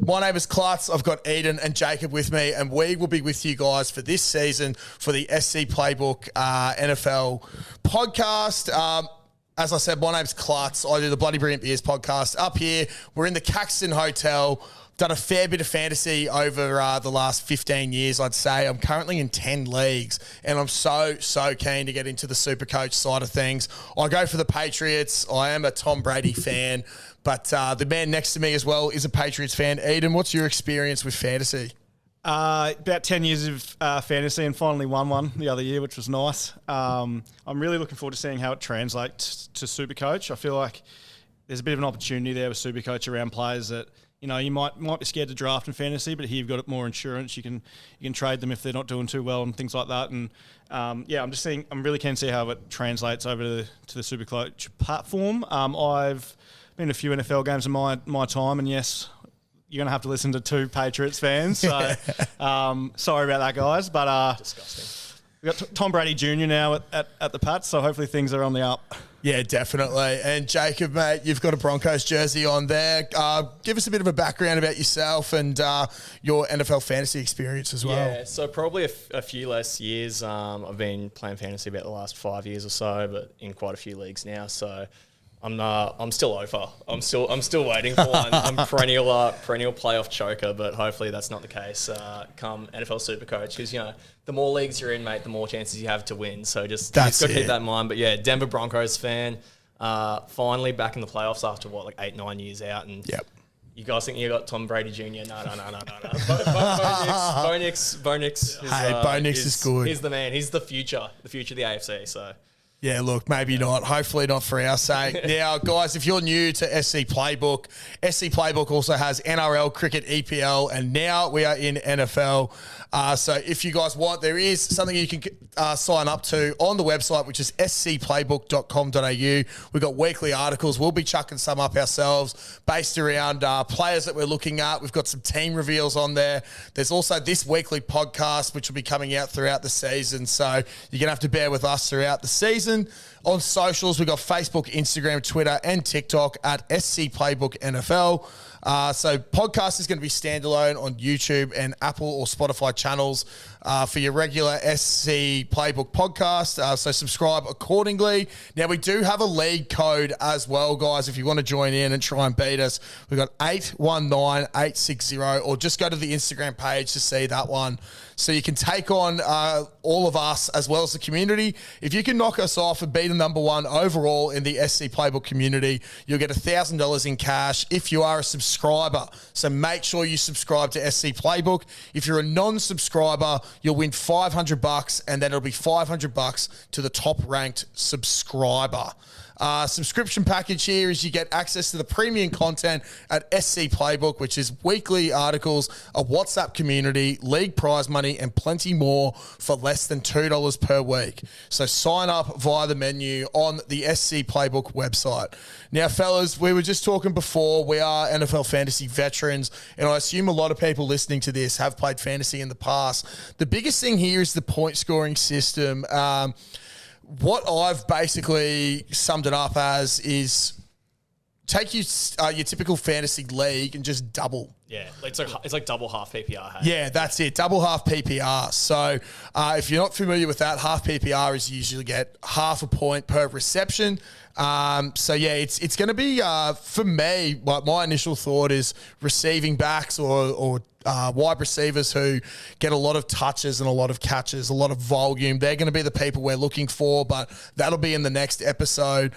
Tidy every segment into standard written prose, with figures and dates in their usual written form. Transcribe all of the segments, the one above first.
My name is Klutz. I've got Eden and Jakob with me, and we will be with you guys for this season for the SC Playbook NFL podcast. As I said, my name's Klutz. I do the Bloody Brilliant Beers podcast up here. We're in the Caxton Hotel. Done a fair bit of fantasy over the last 15 years, I'd say. I'm currently in 10 leagues, and I'm so keen to get into the Supercoach side of things. I go for the Patriots. I am a Tom Brady fan, but the man next to me as well is a Patriots fan. Eden, what's your experience with fantasy? About 10 years of fantasy, and finally won one the other year, which was nice. I'm really looking forward to seeing how it translates to Supercoach. I feel like there's a bit of an opportunity there with Supercoach around players that, you know, you might be scared to draft in fantasy, but here you've got more insurance. You can trade them if they're not doing too well and things like that. And I'm really keen to see how it translates over to the Supercoach platform. I've been to a few NFL games in my time, and yes, you're going to have to listen to two Patriots fans. So sorry about that, guys. But Disgusting. We've got Tom Brady Jr. now at the Pats, so hopefully things are on the up. Yeah, definitely. And Jakob, mate, you've got a Broncos jersey on there. Give us a bit of a background about yourself and your NFL fantasy experience as well. Yeah, so probably a few less years. I've been playing fantasy about the last 5 years or so, but in quite a few leagues now. So I'm still over. I'm still waiting for one. I'm perennial playoff choker, but hopefully that's not the case come NFL Supercoach, because, you know, the more leagues you're in, mate, the more chances you have to win. So just got to keep that in mind. But yeah, Denver Broncos fan, finally back in the playoffs after 8-9 years out. And yep. You guys think you got Tom Brady Jr.? No. Bo Nix. Bo Nix is good. He's the man. He's the future of the AFC. So. Yeah, look, maybe not. Hopefully not for our sake. Now, guys, if you're new to SC Playbook, SC Playbook also has NRL, cricket, EPL, and now we are in NFL. So if you guys want, there is something you can sign up to on the website, which is scplaybook.com.au. We've got weekly articles. We'll be chucking some up ourselves based around players that we're looking at. We've got some team reveals on there. There's also this weekly podcast, which will be coming out throughout the season. So you're going to have to bear with us throughout the season. On socials, we've got Facebook, Instagram, Twitter, and TikTok at SC Playbook NFL. So podcast is going to be standalone on YouTube and Apple or Spotify channels for your regular SC Playbook podcast. So subscribe accordingly. Now, we do have a league code as well, guys, if you want to join in and try and beat us. We've got 819860, or just go to the Instagram page to see that one. So you can take on all of us as well as the community. If you can knock us off and be the number one overall in the SC Playbook community, you'll get $1,000 in cash if you are a subscriber. So make sure you subscribe to SC Playbook. If you're a non-subscriber, you'll win $500, and then it'll be $500 to the top-ranked subscriber. Subscription package here is you get access to the premium content at SC Playbook, which is weekly articles, a WhatsApp community, league prize money, and plenty more for less than $2 per week. So sign up via the menu on the SC Playbook website. Now, fellas, we were just talking before, we are NFL fantasy veterans, and I assume a lot of people listening to this have played fantasy in the past. The biggest thing here is the point scoring system. What I've basically summed it up as is take your typical fantasy league and just double. Yeah, it's like double half PPR. Hey? Yeah, that's it. Double half PPR. So if you're not familiar with that, half PPR is you usually get half a point per reception. So yeah, it's going to be for me. Like my initial thought is receiving backs or wide receivers who get a lot of touches and a lot of catches, a lot of volume. They're going to be the people we're looking for, but that'll be in the next episode.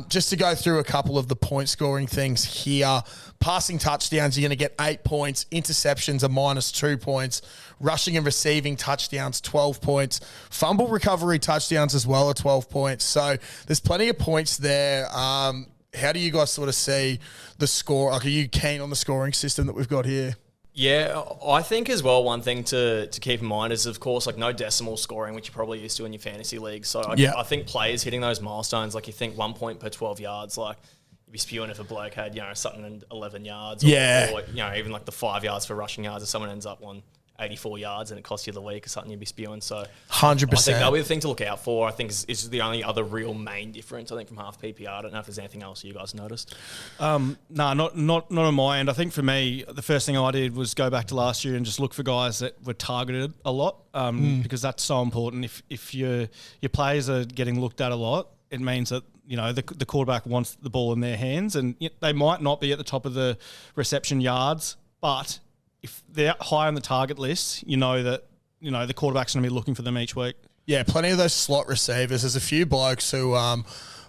Just to go through a couple of the point scoring things here. Passing touchdowns, you're going to get 8 points. Interceptions are -2 points. Rushing and receiving touchdowns, 12 points. Fumble recovery touchdowns as well are 12 points. So there's plenty of points there. How do you guys sort of see the score? Like, are you keen on the scoring system that we've got here? Yeah, I think as well, one thing to keep in mind is, of course, like no decimal scoring, which you're probably used to in your fantasy league. So I think players hitting those milestones, like you think 1 point per 12 yards, like you'd be spewing if a bloke had, something in 11 yards. Or, you know, even like the 5 yards for rushing yards if someone ends up on 84 yards and it costs you the week or something, you'd be spewing. So 100%. I think that'll be the thing to look out for. I think is the only other real main difference, I think, from half PPR. I don't know if there's anything else you guys noticed. No, not on my end. I think for me, the first thing I did was go back to last year and just look for guys that were targeted a lot, because that's so important. If your players are getting looked at a lot, it means that the quarterback wants the ball in their hands, and they might not be at the top of the reception yards, but if they're high on the target list, that the quarterback's going to be looking for them each week. Yeah, plenty of those slot receivers. There's a few blokes who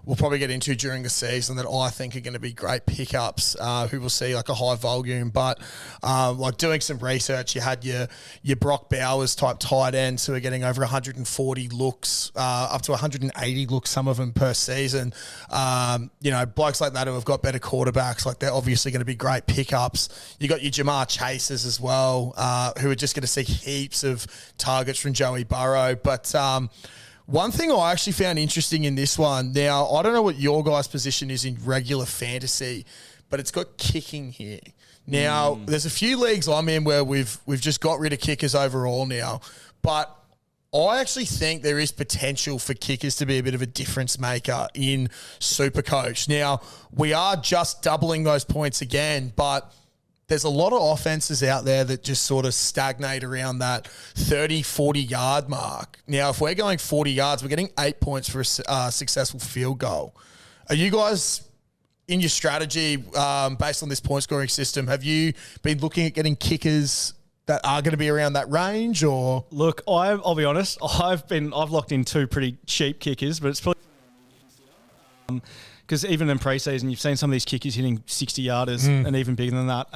we'll probably get into during the season that I think are going to be great pickups, who will see like a high volume. But like doing some research, you had your Brock Bowers type tight ends who are getting over 140 looks, up to 180 looks, some of them per season. Blokes like that who have got better quarterbacks, like they're obviously going to be great pickups. You got your Jamar Chasers as well, who are just going to see heaps of targets from Joey Burrow. But one thing I actually found interesting in this one, now I don't know what your guys' position is in regular fantasy, but it's got kicking here. Now, there's a few leagues I'm in where we've just got rid of kickers overall now, but I actually think there is potential for kickers to be a bit of a difference maker in Supercoach. Now, we are just doubling those points again, but there's a lot of offenses out there that just sort of stagnate around that 30, 40-yard mark. Now, if we're going 40 yards, we're getting 8 points for a successful field goal. Are you guys, in your strategy, based on this point-scoring system, have you been looking at getting kickers that are going to be around that range? Or look, I'll be honest, I've locked in 2 pretty cheap kickers, but it's probably because even in preseason, you've seen some of these kickers hitting 60-yarders and even bigger than that.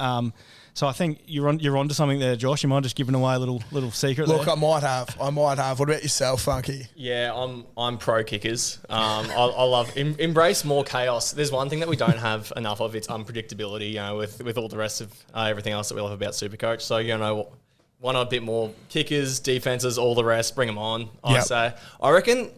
So I think you're onto something there, Josh. You might just giving away a little secret. Look, there. I might have. What about yourself, Funky? Yeah, I'm pro kickers. I love embrace more chaos. There's one thing that we don't have enough of. It's unpredictability. With all the rest of everything else that we love about Supercoach. So why not a bit more kickers, defenses, all the rest. Bring them on. I say. I reckon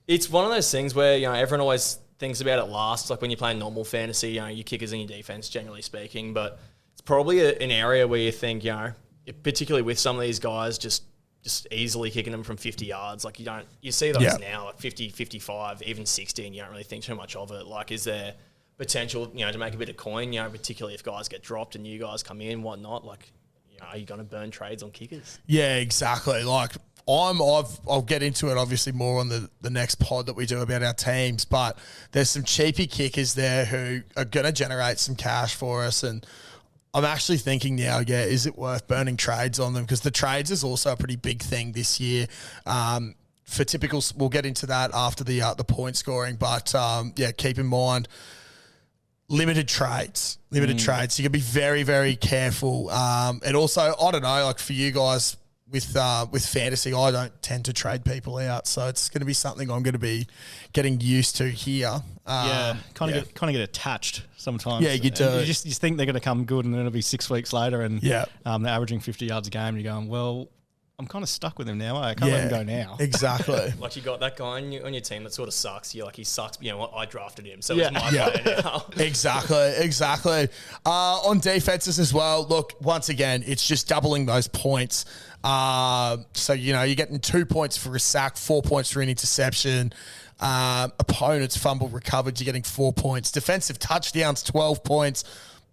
it's one of those things where everyone always thinks about it last, like when you're playing normal fantasy, your kickers and your defense, generally speaking. But it's probably an area where you think, particularly with some of these guys, just easily kicking them from 50 yards. Like you see those now, like 50, 55, even 60, and you don't really think too much of it. Like, is there potential, to make a bit of coin, particularly if guys get dropped and you guys come in, whatnot? Like, are you going to burn trades on kickers? Yeah, exactly. Like, I'll get into it obviously more on the next pod that we do about our teams, but there's some cheapy kickers there who are going to generate some cash for us, and I'm actually thinking now, is it worth burning trades on them? Because the trades is also a pretty big thing this year. For typicals, we'll get into that after the point scoring, but keep in mind limited trades. So you can be very, very careful. And also, I don't know, like for you guys, with fantasy, I don't tend to trade people out, so it's going to be something I'm going to be getting used to here. Kind of get attached sometimes. Yeah, you do. You just think they're going to come good, and then it'll be 6 weeks later, and they're averaging 50 yards a game, and you're going, well, I'm kind of stuck with him now. I can't let him go now. Exactly. Like you got that guy on your team that sort of sucks. You're like, he sucks, but you know what? I drafted him, so it's my player now. Exactly. On defenses as well, look, once again, it's just doubling those points. So, you're getting 2 points for a sack, 4 points for an interception. Opponents fumble recovered, you're getting 4 points. Defensive touchdowns, 12 points.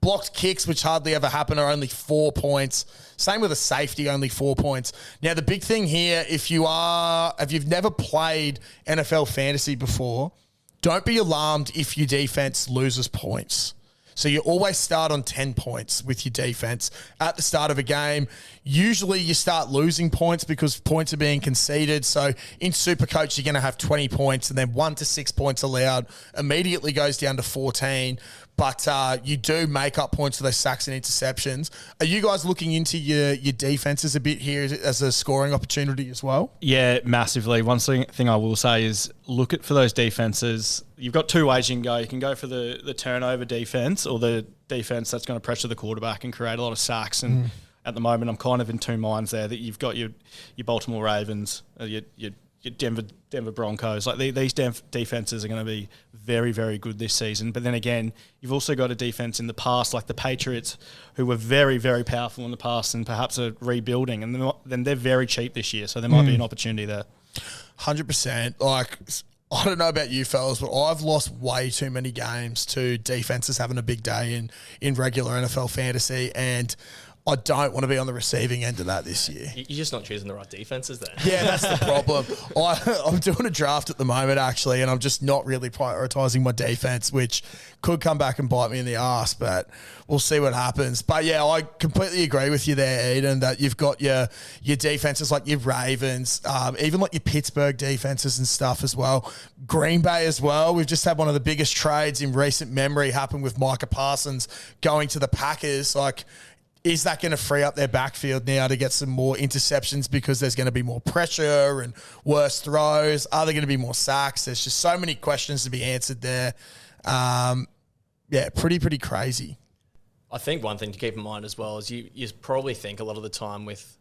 Blocked kicks, which hardly ever happen, are only 4 points. Same with a safety, only 4 points. Now, the big thing here, if you've never played NFL fantasy before, don't be alarmed if your defense loses points. So you always start on 10 points with your defense at the start of a game. Usually you start losing points because points are being conceded. So in Supercoach, you're going to have 20 points, and then 1 to 6 points allowed immediately goes down to 14. But you do make up points for those sacks and interceptions. Are you guys looking into your defenses a bit here as a scoring opportunity as well? Yeah, massively. One thing I will say is look for those defenses. You've got 2 ways you can go. You can go for the turnover defense, or the defense that's going to pressure the quarterback and create a lot of sacks. And at the moment, I'm kind of in 2 minds there, that you've got your Baltimore Ravens, your Denver Broncos. Like these defenses are going to be very, very good this season. But then again, you've also got a defense in the past, like the Patriots, who were very, very powerful in the past and perhaps are rebuilding. And then they're very cheap this year, so there might be an opportunity there. 100%. Like, I don't know about you fellas, but I've lost way too many games to defenses having a big day in regular NFL fantasy, and I don't want to be on the receiving end of that this year. You're just not choosing the right defenses then. Yeah, that's the problem. I'm doing a draft at the moment, actually, and I'm just not really prioritising my defense, which could come back and bite me in the ass, but we'll see what happens. But, yeah, I completely agree with you there, Eden, that you've got your defenses like your Ravens, even like your Pittsburgh defenses and stuff as well. Green Bay as well. We've just had one of the biggest trades in recent memory happen with Micah Parsons going to the Packers. Like, is that going to free up their backfield now to get some more interceptions because there's going to be more pressure and worse throws? Are there going to be more sacks? There's just so many questions to be answered there. Yeah, pretty crazy. I think one thing to keep in mind as well is you probably think a lot of the time with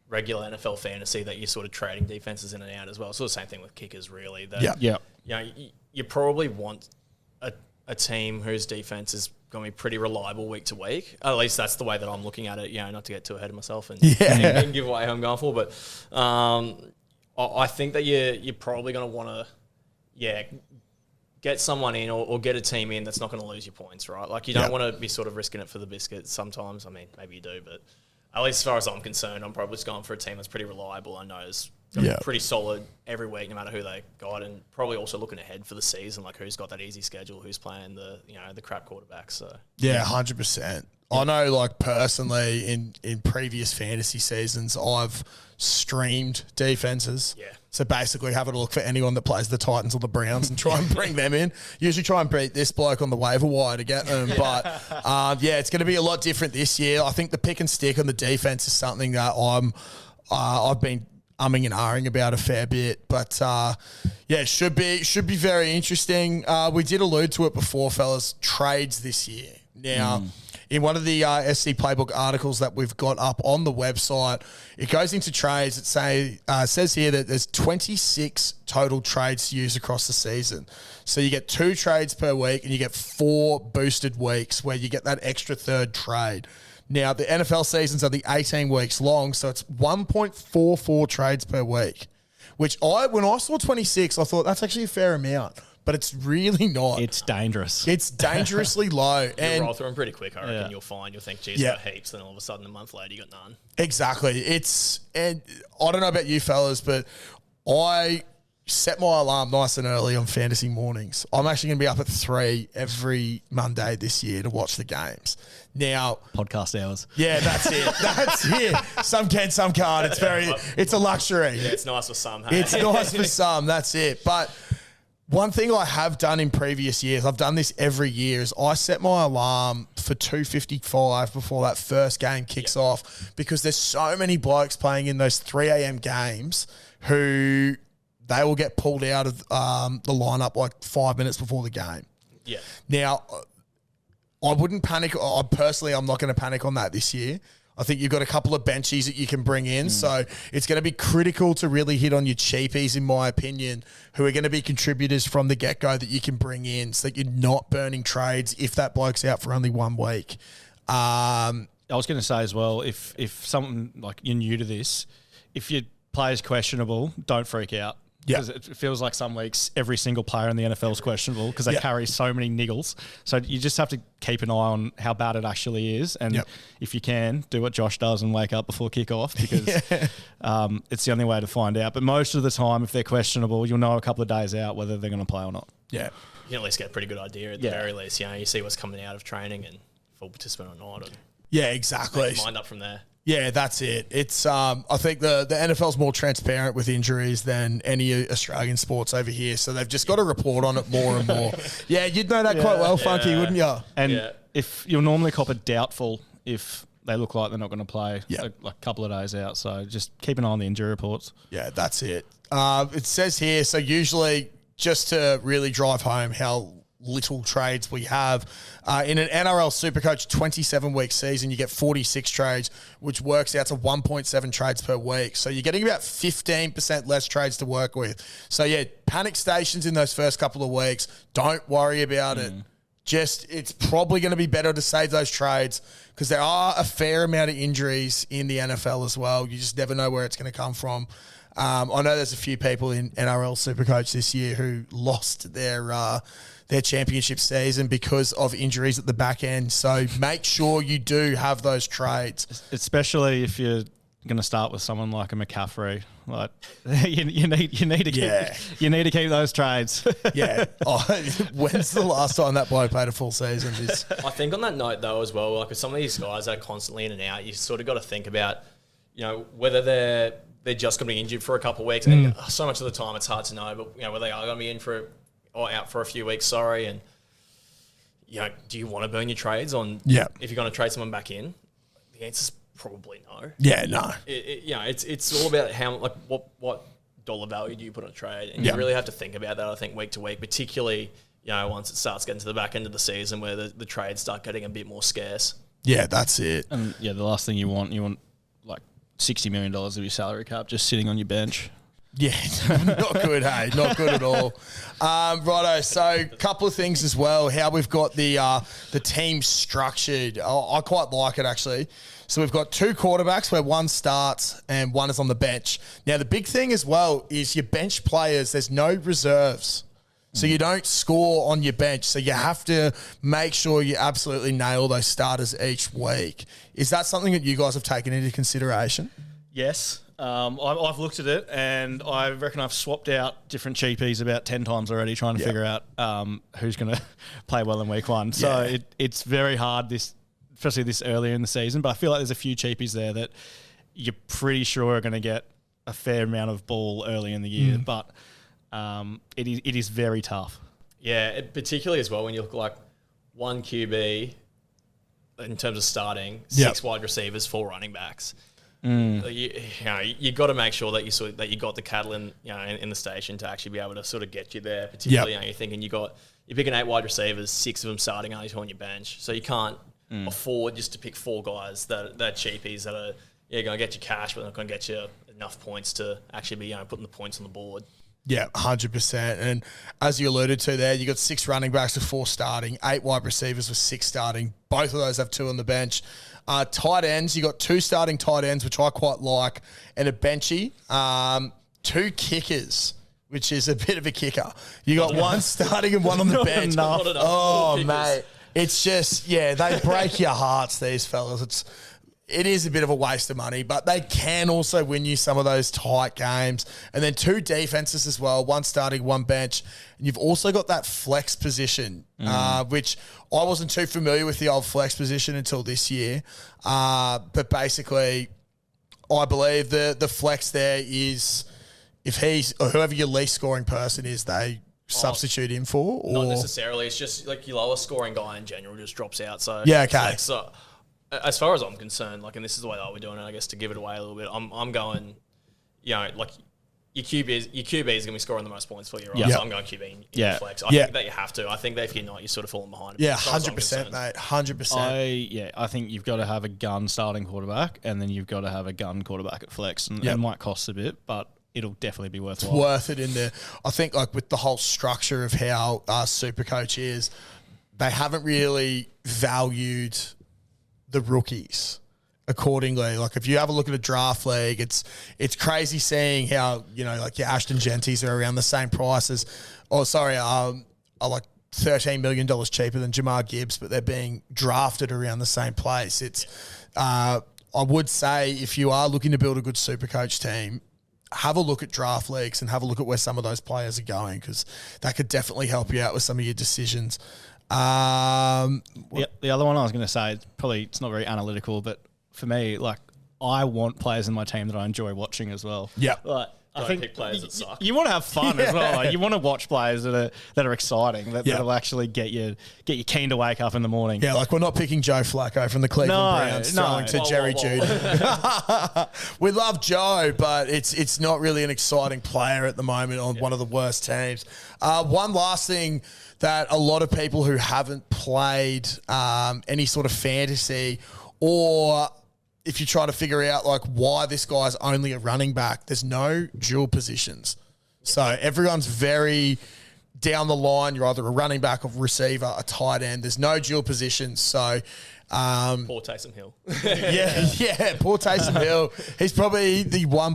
regular NFL fantasy that you're sort of trading defenses in and out as well. So the same thing with kickers, really. That, Yeah. You know, you probably want a team whose defense is going to be pretty reliable week to week. At least that's the way that I'm looking at it, you know, not to get too ahead of myself and give away who I'm going for. But I think that you're probably going to want to, get someone in or get a team in that's not going to lose your points, right? Like, you don't want to be sort of risking it for the biscuit sometimes. I mean, maybe you do, but at least as far as I'm concerned, I'm probably just going for a team that's pretty reliable. I know is going to be pretty solid every week, no matter who they got, and probably also looking ahead for the season, like who's got that easy schedule, who's playing the crap quarterbacks. So 100%. I know, like, personally, in previous fantasy seasons, I've streamed defenses. Yeah. So basically having a look for anyone that plays the Titans or the Browns and try and bring them in. Usually try and beat this bloke on the waiver wire to get them. But, it's going to be a lot different this year. I think the pick and stick on the defense is something that I've been umming and ahhing about a fair bit. But, it should be very interesting. We did allude to it before, fellas, trades this year. Now, in one of the SC Playbook articles that we've got up on the website, it goes into trades. It says here that there's 26 total trades to use across the season. So you get 2 trades per week and you get 4 boosted weeks where you get that extra third trade. Now, the NFL seasons are the 18 weeks long, so it's 1.44 trades per week, which when I saw 26, I thought that's actually a fair amount. But it's really not. It's dangerous. It's dangerously low. You'll roll through them pretty quick, I reckon. You'll think, geez, I got heaps. Then all of a sudden, a month later, you got none. Exactly. And I don't know about you fellas, but I set my alarm nice and early on fantasy mornings. I'm actually going to be up at 3 every Monday this year to watch the games. Now, podcast hours. Yeah, that's it. That's it. Some can, some can't. It's a luxury. Yeah, it's nice for some. Hey? It's nice for some. That's it. But one thing I have done in previous years, I've done this every year, is I set my alarm for 2:55 before that first game kicks off, because there's so many blokes playing in those 3 a.m. games who they will get pulled out of the lineup like 5 minutes before the game. Yeah. Now, I wouldn't panic. I'm not going to panic on that this year. I think you've got a couple of benchies that you can bring in. So it's going to be critical to really hit on your cheapies, in my opinion, who are going to be contributors from the get-go that you can bring in, so that you're not burning trades if that bloke's out for only 1 week. I was going to say as well, if something like you're new to this, if your player's questionable, don't freak out. Because it feels like some weeks every single player in the NFL is questionable because they carry so many niggles. So you just have to keep an eye on how bad it actually is. And if you can, do what Josh does and wake up before kickoff, because it's the only way to find out. But most of the time, if they're questionable, you'll know a couple of days out whether they're going to play or not. Yeah. You can at least get a pretty good idea at the very least. You know, you see what's coming out of training and full participant or not. Yeah, exactly. Make your mind up from there. Yeah, that's it. It's I think the NFL's more transparent with injuries than any Australian sports over here, so they've just got to report on it more and more. Yeah, you'd know that quite well, Funky, wouldn't you? And if you'll normally cop a doubtful if they look like they're not going to play a couple of days out, so just keep an eye on the injury reports. Yeah, that's it. It says here, so usually just to really drive home how little trades we have. In an NRL Supercoach 27-week season, you get 46 trades, which works out to 1.7 trades per week. So you're getting about 15% less trades to work with. So, yeah, panic stations in those first couple of weeks. Don't worry about it. It's probably going to be better to save those trades because there are a fair amount of injuries in the NFL as well. You just never know where it's going to come from. I know there's a few people in NRL Supercoach this year who lost their championship season because of injuries at the back end. So make sure you do have those trades. Especially if you're going to start with someone like a McCaffrey. Like you need to keep those trades. Yeah. When's the last time that bloke played a full season? I think on that note though as well, like with some of these guys that are constantly in and out, you sort of got to think about, whether they're just going to be injured for a couple of weeks. And so much of the time it's hard to know, but whether they are going to be in or out for a few weeks. Sorry, and do you want to burn your trades on? Yeah. If you're going to trade someone back in, the answer's probably no. Yeah, no. It's all about how what dollar value do you put on a trade, and you really have to think about that. I think week to week, particularly once it starts getting to the back end of the season where the trades start getting a bit more scarce. Yeah, that's it. And the last thing you want like $60 million of your salary cap just sitting on your bench. Yeah, not good, hey, not good at all. Righto, so a couple of things as well, how we've got the team structured. I quite like it, actually. So we've got 2 quarterbacks where one starts and one is on the bench. Now, the big thing as well is your bench players, there's no reserves. So you don't score on your bench. So you have to make sure you absolutely nail those starters each week. Is that something that you guys have taken into consideration? Yes. I've looked at it, and I reckon I've swapped out different cheapies about 10 times already trying to figure out who's going to play well in week 1. So it's very hard, especially this earlier in the season, but I feel like there's a few cheapies there that you're pretty sure are going to get a fair amount of ball early in the year, but it is very tough. Yeah, particularly as well when you look like 1 QB in terms of starting, 6 wide receivers, 4 running backs. You got to make sure that you got the cattle in the station to actually be able to sort of get you there. Particularly, you're thinking you're picking 8 wide receivers, 6 of them starting, only 2 on your bench, so you can't afford just to pick 4 guys that are cheapies that are going to get you cash, but not going to get you enough points to actually be putting the points on the board. Yeah, 100%. And as you alluded to there, you got 6 running backs with 4 starting, 8 wide receivers with 6 starting. Both of those have 2 on the bench. Tight ends, you got 2 starting tight ends, which I quite like, and a benchy. 2 kickers, which is a bit of a kicker. You got 1 starting and 1 on the bench. Not enough. Oh, mate. It's just, they break your hearts, these fellas. It is a bit of a waste of money, but they can also win you some of those tight games. And then 2 defenses as well, 1 starting, 1 bench. And you've also got that flex position, which I wasn't too familiar with the old flex position until this year. But basically, I believe the flex there is if he's or whoever your least scoring person is, they substitute him for? Or? Not necessarily. It's just like your lowest scoring guy in general just drops out. So yeah, okay. So as far as I'm concerned, and this is the way that we're doing it, I guess to give it away a little bit, I'm going, your QB is going to be scoring the most points for you, right? Yep. So I'm going QB in flex. I think that you have to. I think that if you're not, you're sort of falling behind. Yeah, 100%, mate. 100%. I think you've got to have a gun starting quarterback, and then you've got to have a gun quarterback at flex, and it might cost a bit, but it'll definitely be worthwhile. It's worth it in there. I think with the whole structure of how Supercoach is, they haven't really valued the rookies accordingly. If you have a look at a draft league, it's crazy seeing how, your Ashton Genties are around the same price as, are like $13 million cheaper than Jamar Gibbs, but they're being drafted around the same place. I would say if you are looking to build a good Supercoach team, have a look at draft leagues and have a look at where some of those players are going, because that could definitely help you out with some of your decisions. The other one I was going to say, it's not very analytical, but for me, I want players in my team that I enjoy watching as well. Yeah. don't pick players that suck. You want to have fun as well. Like, you want to watch players that are exciting, that'll actually get you keen to wake up in the morning. Yeah, like we're not picking Joe Flacco from the Cleveland Browns throwing to Jerry Jeudy. We love Joe, but it's not really an exciting player at the moment on one of the worst teams. One last thing that a lot of people who haven't played any sort of fantasy, or if you try to figure out like why this guy's only a running back, there's no dual positions. So everyone's very down the line. You're either a running back, a receiver, a tight end. There's no dual positions. So poor Taysom Hill. Poor Taysom Hill. He's probably the one.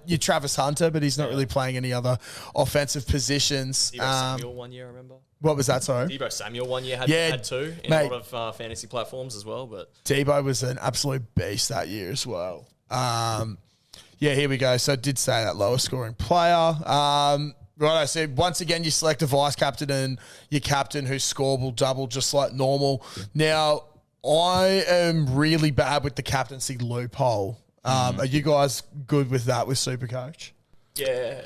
You're Travis Hunter, but he's not really playing any other offensive positions. Deebo Samuel 1 year, I remember. What was that, sorry? Deebo Samuel 1 year had two in a lot of fantasy platforms as well. But Deebo was an absolute beast that year as well. Here we go. So I did say that lowest scoring player. Right, so once again, you select a vice captain and your captain whose score will double just like normal. Now, I am really bad with the captaincy loophole. Are you guys good with that with Supercoach? Yeah.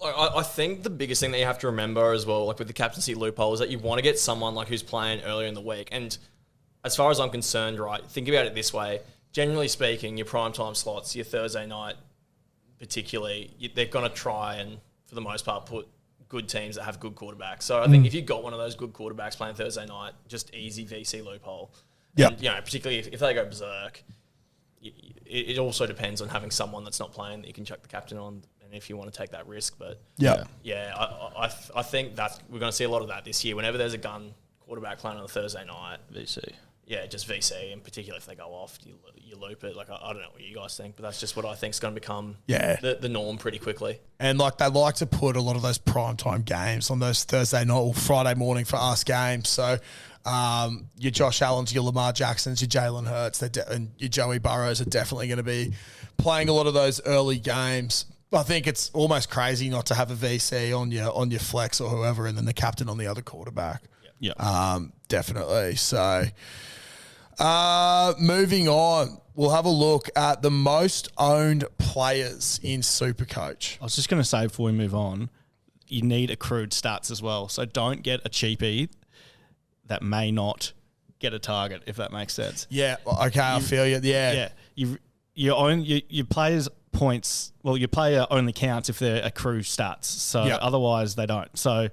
I think the biggest thing that you have to remember as well, like with the captaincy loophole, is that you want to get someone like who's playing earlier in the week. And as far as I'm concerned, right, think about it this way. Generally speaking, your primetime slots, your Thursday night particularly, they're going to try and, for the most part, put good teams that have good quarterbacks. So I think if you've got one of those good quarterbacks playing Thursday night, just easy VC loophole. Yeah. Particularly if they go berserk, it also depends on having someone that's not playing that you can chuck the captain on, and if you want to take that risk. But I think that we're going to see a lot of that this year. Whenever there's a gun quarterback playing on a Thursday night, VC. Yeah, just VC, in particular if they go off, you loop it. Like, I don't know what you guys think, but that's just what I think is going to become the norm pretty quickly. And like they like to put a lot of those primetime games on those Thursday night or Friday morning for us games. So your Josh Allens, your Lamar Jacksons, your Jalen Hurts, and your Joey Burrows are definitely going to be playing a lot of those early games. I think it's almost crazy not to have a VC on your flex or whoever, and then the captain on the other quarterback. Yeah. Definitely. So moving on, we'll have a look at the most owned players in Supercoach. I was just going to say before we move on, you need accrued stats as well. So don't get a cheapie that may not get a target, if that makes sense. Yeah. Okay. I feel you. Yeah. Yeah. Your players' points. Well, your player only counts if they're accrue stats. So otherwise they don't. So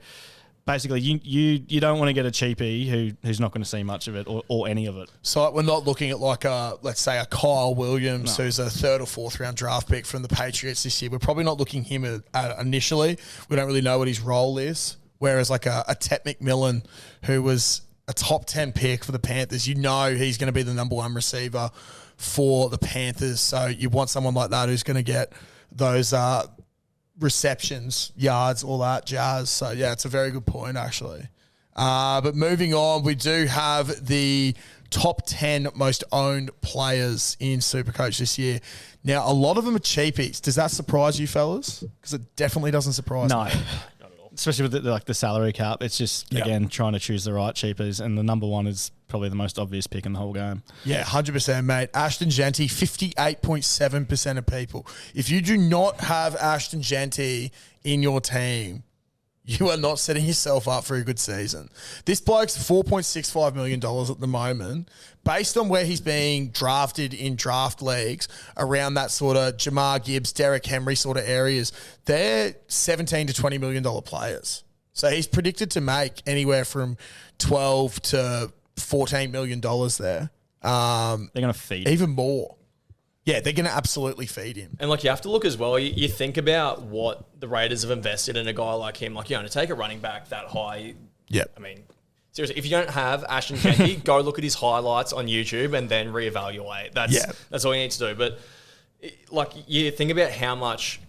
basically, you don't want to get a cheapie who's not going to see much of it or any of it. So we're not looking at like let's say a Kyle Williams, who's a 3rd or 4th round draft pick from the Patriots this year. We're probably not looking him at initially. We don't really know what his role is. Whereas like a Tet McMillan, who was a top 10 pick for the Panthers, you know he's going to be the number 1 receiver for the Panthers. So you want someone like that who's going to get those receptions, yards, all that jazz. So, yeah, it's a very good point, actually. But moving on, we do have the top 10 most owned players in Supercoach this year. Now, a lot of them are cheapies. Does that surprise you, fellas? Because it definitely doesn't surprise me. No. Especially with the salary cap. It's just, again, trying to choose the right cheapies. And the number 1 is probably the most obvious pick in the whole game. Yeah, 100%, mate. Ashton Genty, 58.7% of people. If you do not have Ashton Genty in your team, you are not setting yourself up for a good season. This bloke's $4.65 million at the moment. Based on where he's being drafted in draft leagues, around that sort of Jamar Gibbs, Derrick Henry sort of areas, they're $17 to $20 million players. So he's predicted to make anywhere from $12 to $14 million there. They're going to feed even more. Yeah, they're going to absolutely feed him. And like you have to look as well, you think about what the Raiders have invested in a guy like him. Like, to take a running back that high. Yeah. I mean, seriously, if you don't have Ashton Genty, go look at his highlights on YouTube and then reevaluate. That's all you need to do. But like you think about how much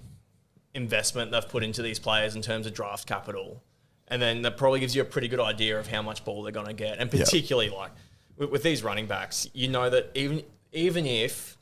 investment they've put into these players in terms of draft capital, and then that probably gives you a pretty good idea of how much ball they're going to get. And particularly like with these running backs, you know that even if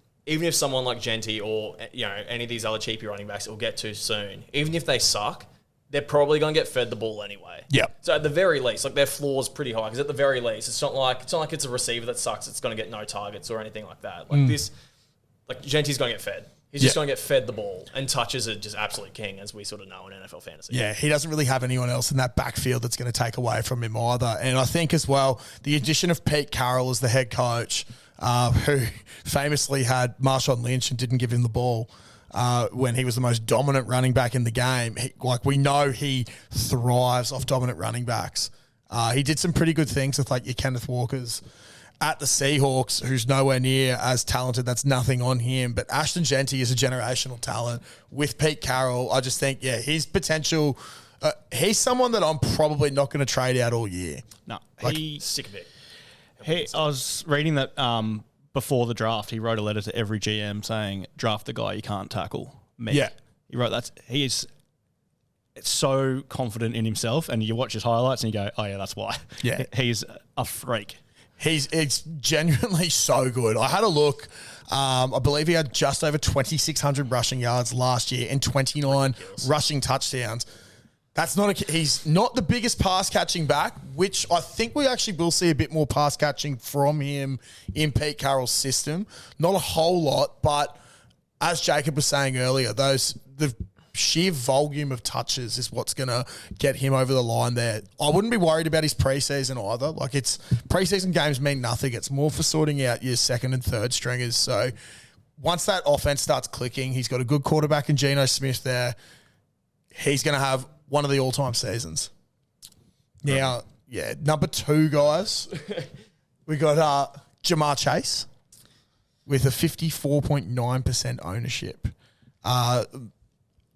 someone like Genty or any of these other cheapy running backs will get too soon, even if they suck, they're probably going to get fed the ball anyway. Yeah. So at the very least, like their floor's pretty high because at the very least, it's not like it's a receiver that sucks. It's going to get no targets or anything like that. Like Genty's going to get fed. He's just going to get fed the ball, and touches are just absolute king, as we sort of know in NFL fantasy. Yeah, he doesn't really have anyone else in that backfield that's going to take away from him either. And I think as well, the addition of Pete Carroll as the head coach, who famously had Marshawn Lynch and didn't give him the ball when he was the most dominant running back in the game. We know he thrives off dominant running backs. He did some pretty good things with like your Kenneth Walkers at the Seahawks, who's nowhere near as talented. That's nothing on him. But Ashton Genty is a generational talent. With Pete Carroll, I just think, his potential, he's someone that I'm probably not going to trade out all year. No, He's sick of it. I was reading that before the draft, he wrote a letter to every GM saying, draft the guy you can't tackle. Me. Yeah. He wrote that. He is so confident in himself, and you watch his highlights and you go, oh, yeah, that's why. Yeah. He's a freak. It's genuinely so good. I had a look. I believe he had just over 2,600 rushing yards last year and 29 rushing touchdowns. He's not the biggest pass catching back, which I think we actually will see a bit more pass catching from him in Pete Carroll's system. Not a whole lot, but as Jacob was saying earlier, the sheer volume of touches is what's going to get him over the line there. I wouldn't be worried about his preseason either. Like, it's preseason games mean nothing. It's more for sorting out your second and third stringers. So once that offense starts clicking, he's got a good quarterback in Geno Smith there. He's going to have one of the all-time seasons. Now, number 2, guys, we got Jamar Chase with a 54.9% ownership.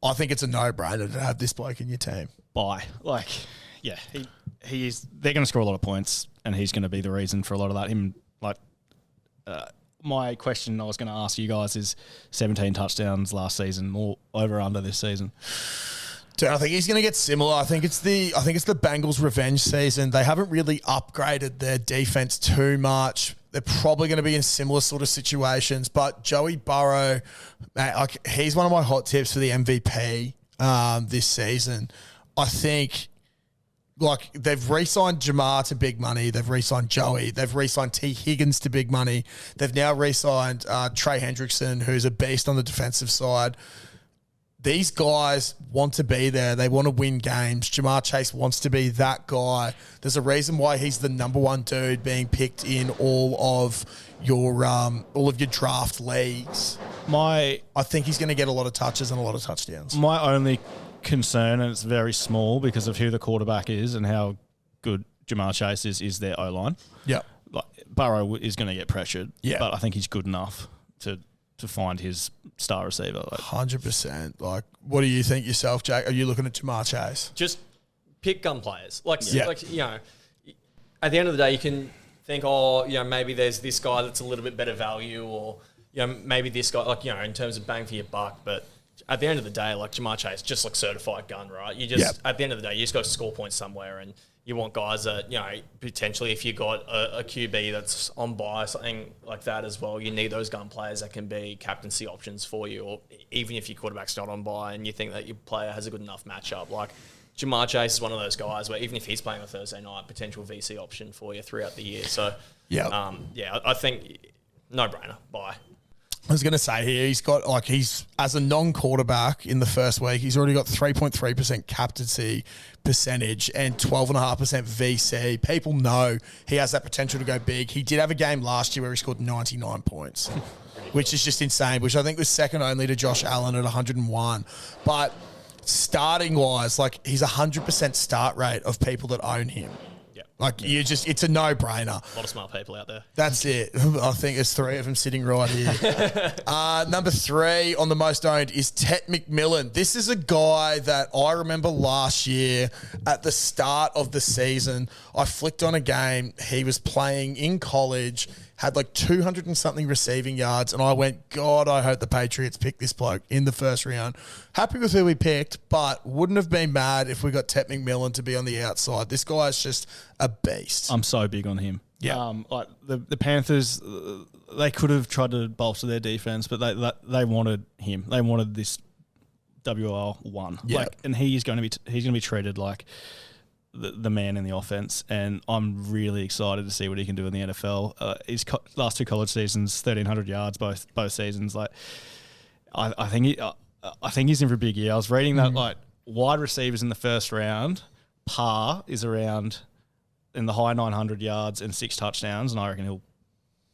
I think it's a no-brainer to have this bloke in your team. He is. They're going to score a lot of points, and he's going to be the reason for a lot of that. My question I was going to ask you guys is 17 touchdowns last season, more over or under this season. Dude, I think he's going to get similar. I think it's the Bengals' revenge season. They haven't really upgraded their defense too much. They're probably going to be in similar sort of situations. But Joey Burrow, he's one of my hot tips for the MVP this season. I think they've re-signed Jamar to big money. They've re-signed Joey. They've re-signed T. Higgins to big money. They've now re-signed Trey Hendrickson, who's a beast on the defensive side. These guys want to be there. They want to win games. Jamar Chase wants to be that guy. There's a reason why he's the number 1 dude being picked in all of your draft leagues. I think he's going to get a lot of touches and a lot of touchdowns. My only concern, and it's very small because of who the quarterback is and how good Jamar Chase is their O-line. Yeah. Burrow is going to get pressured, but I think he's good enough to find his star receiver. 100%. What do you think yourself, Jake? Are you looking at Jamar Chase? Just pick gun players. at the end of the day, you can think, maybe there's this guy that's a little bit better value, or, maybe this guy, in terms of bang for your buck. But at the end of the day, Jamar Chase, just certified gun, right? You just, at the end of the day, you just got to score points somewhere, and you want guys that, potentially if you got a QB that's on bye, something like that as well, you need those gun players that can be captaincy options for you, or even if your quarterback's not on bye and you think that your player has a good enough matchup. Jamar Chase is one of those guys where even if he's playing on Thursday night, potential VC option for you throughout the year. So, I think no-brainer, bye. I was going to say here, he's got, he's, as a non-quarterback in the first week, he's already got 3.3% captaincy percentage and 12.5% VC. People know he has that potential to go big. He did have a game last year where he scored 99 points, which is just insane, which I think was second only to Josh Allen at 101. But starting-wise, he's 100% start rate of people that own him. It's a no-brainer. A lot of smart people out there. That's it. I think there's 3 of them sitting right here. Number 3 on the most owned is Tet McMillan. This is a guy that I remember last year at the start of the season. I flicked on a game. He was playing in college, had 200 and something receiving yards, and I went, God, I hope the Patriots pick this bloke in the first round. Happy with who we picked, but wouldn't have been mad if we got Tet McMillan to be on the outside. This guy is just a beast. I'm so big on him. Yeah. The Panthers, they could have tried to bolster their defense, but they wanted him. They wanted this WR1. Yeah. And he's going to be treated like the man in the offense, and I'm really excited to see what he can do in the NFL. His last 2 college seasons, 1,300 yards both seasons. I think he's in for a big year. I was reading that like wide receivers in the first round, par is around in the high 900 yards and 6 touchdowns, and I reckon he'll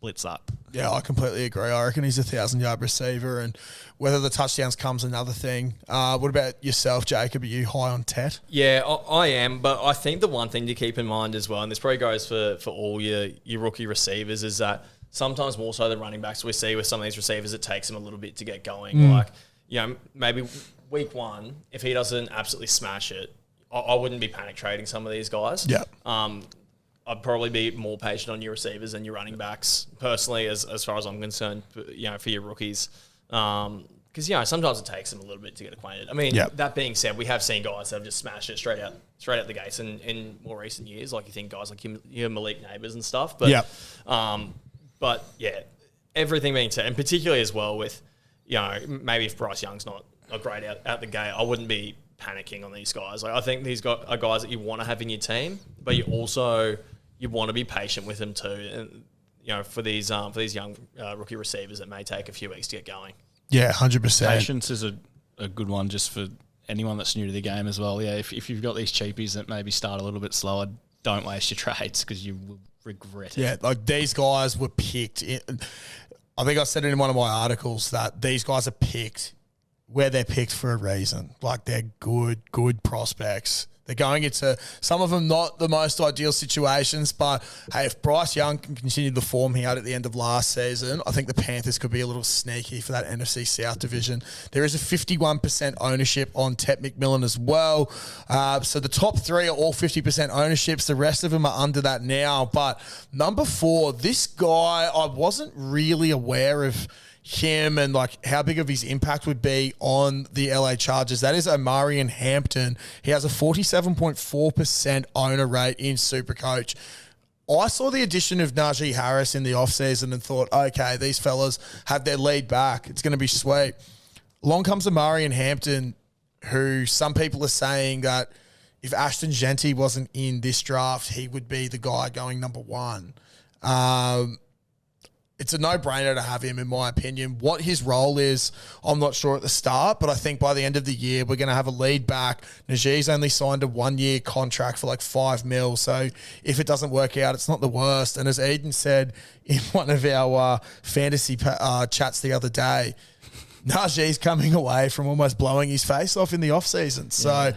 blitz that. Yeah, I completely agree. I reckon he's a 1,000-yard receiver, and whether the touchdowns comes another thing. What about yourself, Jacob? Are you high on Tet? Yeah, I am, but I think the one thing to keep in mind as well, and this probably goes for all your rookie receivers, is that sometimes more so than running backs, we see with some of these receivers, it takes them a little bit to get going. Like, maybe week one, if he doesn't absolutely smash it, I wouldn't be panic trading some of these guys. Yeah. I'd probably be more patient on your receivers than your running backs, personally, as far as I'm concerned, for your rookies. Because, sometimes it takes them a little bit to get acquainted. I mean, That being said, we have seen guys that have just smashed it straight out the gates in more recent years. Like, you think guys like your Malik Neighbours and stuff. But, everything being said, and particularly as well with, maybe if Bryce Young's not great out the gate, I wouldn't be panicking on these guys. Like, I think these guys are guys that you want to have in your team, but you want to be patient with them too. And for these young rookie receivers, it may take a few weeks to get going. Yeah, 100%. Patience is a good one just for anyone that's new to the game as well. Yeah, if you've got these cheapies that maybe start a little bit slower, don't waste your trades because you will regret it. Yeah, like these guys were picked. I think I said it in one of my articles that these guys are picked where they're picked for a reason. Like, they're good prospects. They're going into, some of them not the most ideal situations, but hey, if Bryce Young can continue the form he had at the end of last season, I think the Panthers could be a little sneaky for that NFC South division. There is a 51% ownership on Tet McMillan as well. So the top three are all 50% ownerships. The rest of them are under that now. But number 4, this guy, I wasn't really aware of him and like how big of his impact would be on the LA Chargers. That is Omarion Hampton. He has a 47.4% owner rate in Supercoach. I saw the addition of Najee Harris in the offseason and thought, okay, these fellas have their lead back. It's going to be sweet. Along comes Omarion Hampton, who some people are saying that if Ashton Genty wasn't in this draft, he would be the guy going number 1. It's a no-brainer to have him, in my opinion. What his role is, I'm not sure at the start, but I think by the end of the year, we're going to have a lead back. Najee's only signed a 1-year contract for like $5 million, so if it doesn't work out, it's not the worst. And as Eden said in one of our fantasy chats the other day, Najee's coming away from almost blowing his face off in the offseason. So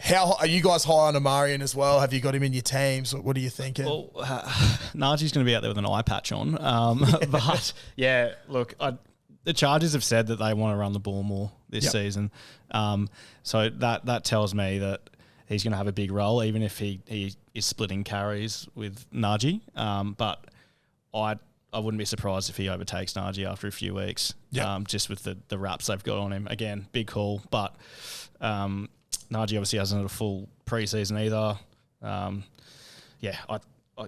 how are you guys high on Omarion as well? Have you got him in your teams? What are you thinking? Well, Najee's going to be out there with an eye patch on. But, yeah, look, the Chargers have said that they want to run the ball more this season. So that tells me that he's going to have a big role, even if he is splitting carries with Najee. But I wouldn't be surprised if he overtakes Najee after a few weeks, just with the wraps they've got on him. Again, big call, but Najee obviously hasn't had a full preseason either.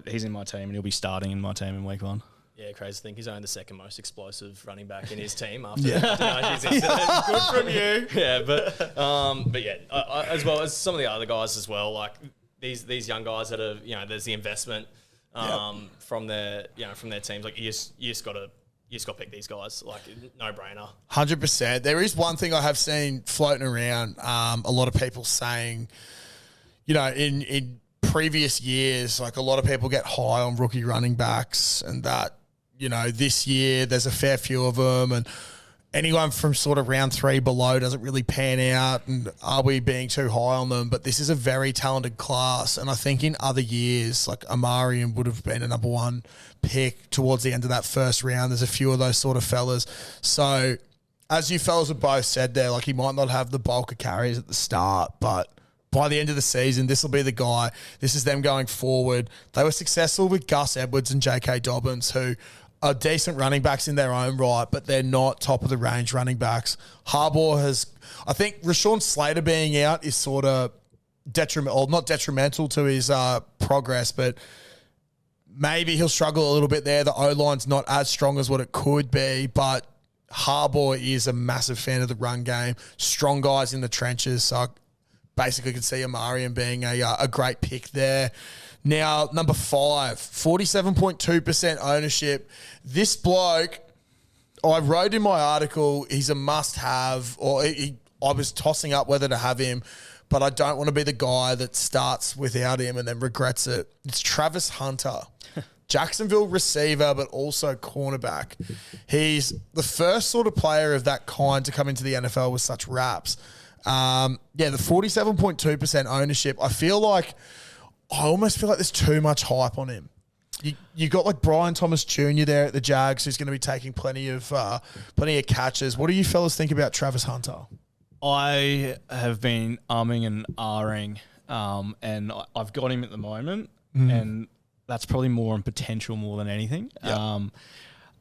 He's in my team and he'll be starting in my team in week 1. Yeah, crazy thing. He's only the second most explosive running back in his team after Najee's incident. Good from you. Yeah, but as well as some of the other guys as well, like these young guys that are, there's the investment from their teams. Like you just got to pick these guys, like no brainer. 100%. There is one thing I have seen floating around. A lot of people saying, in previous years, like a lot of people get high on rookie running backs, and that this year there's a fair few of them, and anyone from sort of round 3 below doesn't really pan out. And are we being too high on them? But this is a very talented class, and I think in other years, like Omarion would have been a number 1 pick towards the end of that first round. There's a few of those sort of fellas. So as you fellas have both said there, like he might not have the bulk of carries at the start, but by the end of the season, this will be the guy. This is them going forward. They were successful with Gus Edwards and J.K. Dobbins, who are decent running backs in their own right, but they're not top-of-the-range running backs. Harbaugh has... I think Rashawn Slater being out is sort of not detrimental to his progress, but maybe he'll struggle a little bit there. The O-line's not as strong as what it could be, but Harbaugh is a massive fan of the run game. Strong guys in the trenches, so I basically could see Omarion being a great pick there. Now, number 5, 47.2% ownership. This bloke, I wrote in my article, he's a must-have, I was tossing up whether to have him, but I don't want to be the guy that starts without him and then regrets it. It's Travis Hunter. Jacksonville receiver, but also cornerback. He's the first sort of player of that kind to come into the NFL with such raps. The 47.2% ownership. I almost feel like there's too much hype on him. You got like Brian Thomas Jr. there at the Jags, who's going to be taking plenty of catches. What do you fellas think about Travis Hunter? I have been umming and ahhing, and I've got him at the moment, and that's probably more on potential more than anything. Yep.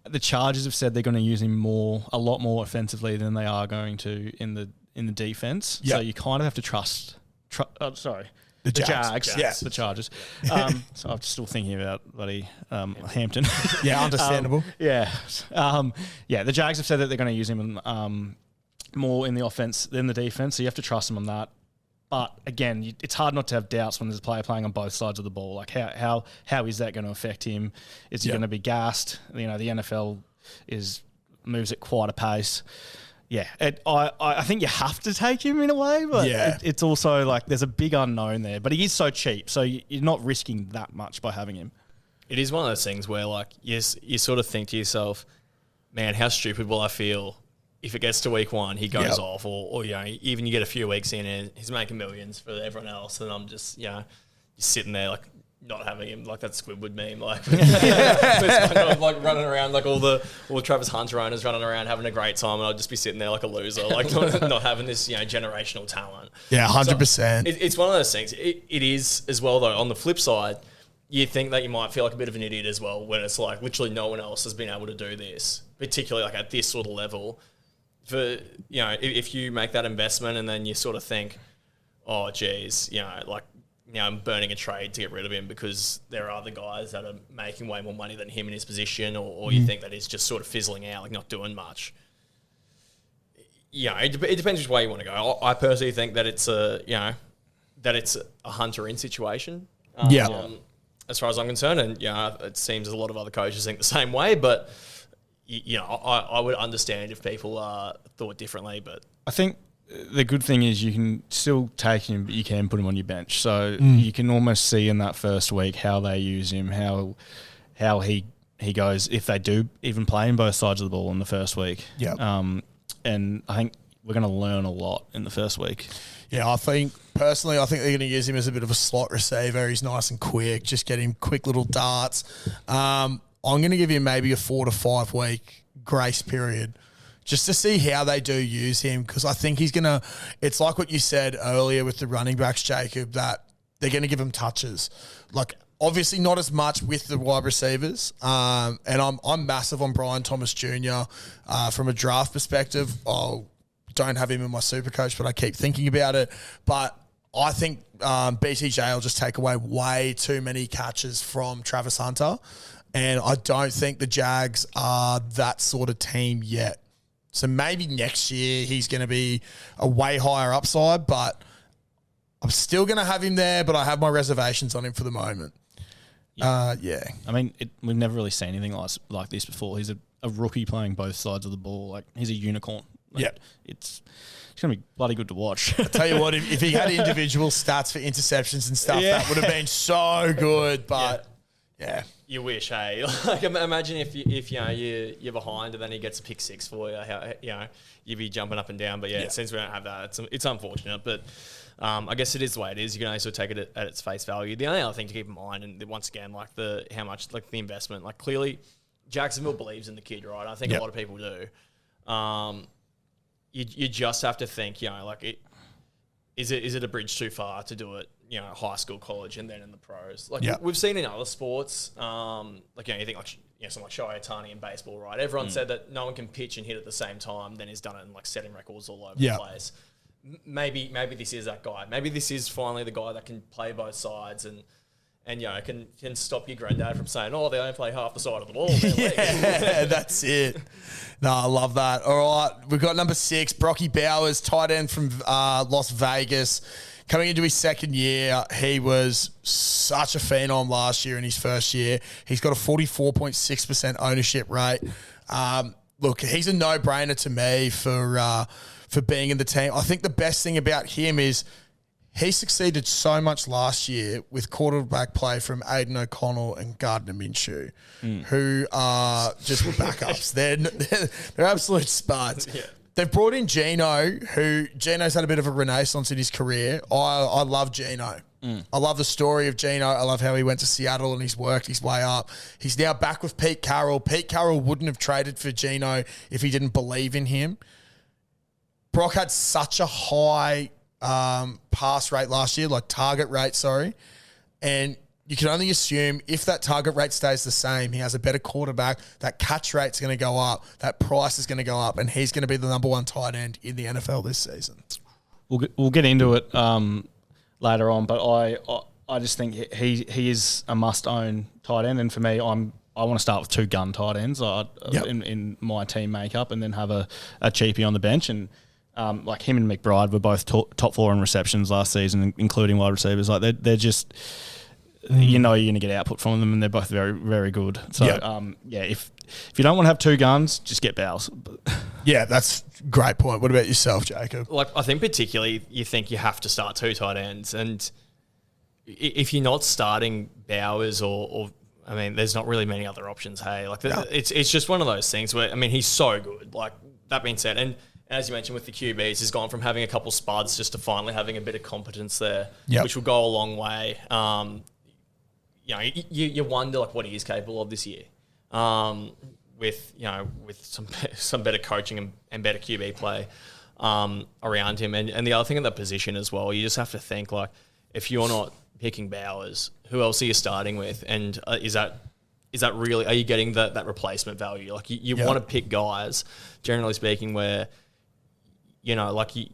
The Chargers have said they're going to use him a lot more offensively than they are going to in the defense. Yep. So you kind of have to trust. The Jags. Yeah. The Chargers. So I'm still thinking about bloody Hampton. Yeah, understandable. The Jags have said that they're going to use him more in the offense than the defense, so you have to trust him on that. But again, it's hard not to have doubts when there's a player playing on both sides of the ball. Like how is that going to affect him? Is he going to be gassed? You know, the NFL moves at quite a pace. Yeah, I think you have to take him in a way, but it's also like there's a big unknown there. But he is so cheap, so you're not risking that much by having him. It is one of those things where like you sort of think to yourself, man, how stupid will I feel if it gets to week one, he goes off, or even you get a few weeks in and he's making millions for everyone else, and I'm just you're sitting there like not having him, like that Squidward meme, like like running around like all the Travis Hunter owners running around having a great time, and I'd just be sitting there like a loser, like not having this generational talent. Yeah, 100%. So it's one of those things. It is as well though. On the flip side, you think that you might feel like a bit of an idiot as well when it's like literally no one else has been able to do this, particularly like at this sort of level. For if you make that investment and then you sort of think, oh geez, I'm burning a trade to get rid of him because there are other guys that are making way more money than him in his position, or you think that he's just sort of fizzling out, like not doing much. It depends which way you want to go. I personally think that it's a Hunter in situation. As far as I'm concerned, and it seems a lot of other coaches think the same way, but. I would understand if people thought differently, but I think the good thing is you can still take him, but you can put him on your bench. So you can almost see in that first week how they use him, how he goes if they do even play in both sides of the ball in the first week. Yeah. And I think we're going to learn a lot in the first week. Yeah, I think they're going to use him as a bit of a slot receiver. He's nice and quick, just get him quick little darts. I'm going to give him maybe a 4 to 5 week grace period just to see how they do use him, because I think he's going to – it's like what you said earlier with the running backs, Jacob, that they're going to give him touches. Like, obviously not as much with the wide receivers, and I'm massive on Brian Thomas Jr. From a draft perspective. I don't have him in my Supercoach, but I keep thinking about it. But I think BTJ will just take away way too many catches from Travis Hunter. And I don't think the Jags are that sort of team yet. So maybe next year he's going to be a way higher upside, but I'm still going to have him there, but I have my reservations on him for the moment. I mean, we've never really seen anything like this before. He's a rookie playing both sides of the ball. Like, he's a unicorn. Like, it's going to be bloody good to watch. I tell you what, if he had individual stats for interceptions and stuff, that would have been so good, but... Yeah, you wish, hey. Like, imagine if you're behind and then he gets a pick six for you. How you'd be jumping up and down. But since we don't have that, it's unfortunate. But I guess it is the way it is. You can only sort of take it at its face value. The only other thing to keep in mind, and once again, like the investment. Like, clearly, Jacksonville believes in the kid, right? I think a lot of people do. You just have to think, is it a bridge too far to do it? High school, college, and then in the pros. Like we've seen in other sports, you think like someone like Shohei Ohtani in baseball, right? Everyone said that no one can pitch and hit at the same time. Then he's done it and like setting records all over the place. Maybe this is that guy. Maybe this is finally the guy that can play both sides and can stop your granddad from saying, oh, they only play half the side of the ball. Yeah, that's it. No, I love that. All right, we've got number 6, Brocky Bowers, tight end from Las Vegas. Coming into his second year, he was such a phenom last year in his first year. He's got a 44.6% ownership rate. look, he's a no-brainer to me for being in the team. I think the best thing about him is he succeeded so much last year with quarterback play from Aiden O'Connell and Gardner Minshew, who are just backups. They're absolute spuds. Yeah. They've brought in Geno, Geno's had a bit of a renaissance in his career. I love Geno. I love the story of Geno. I love how he went to Seattle and he's worked his way up. He's now back with Pete Carroll. Pete Carroll wouldn't have traded for Geno if he didn't believe in him. Brock had such a high pass rate last year, like target rate, sorry. And you can only assume if that target rate stays the same, he has a better quarterback, that catch rate's going to go up, that price is going to go up, and he's going to be the number one tight end in the NFL this season. We'll get into it later on, but I just think he is a must-own tight end, and for me, I want to start with two gun tight ends in my team makeup, and then have a cheapie on the bench. And like him and McBride were both top 4 in receptions last season, including wide receivers. Like they're just, you're going to get output from them, and they're both very, very good. So if you don't want to have two guns, just get Bowles. Yeah, that's a great point. What about yourself, Jacob? Like I think particularly you think you have to start two tight ends, and if you're not starting Bowers or I mean, there's not really many other options. Hey, like it's just one of those things where, I mean, he's so good. Like that being said, and as you mentioned with the QBs, he's gone from having a couple spuds just to finally having a bit of competence there, which will go a long way. You wonder like what he is capable of this year, with some better coaching and better QB play around him. And the other thing at that position as well, you just have to think like, if you're not picking Bowers, who else are you starting with? And is that really, are you getting that replacement value? Like you want to pick guys, generally speaking, where like you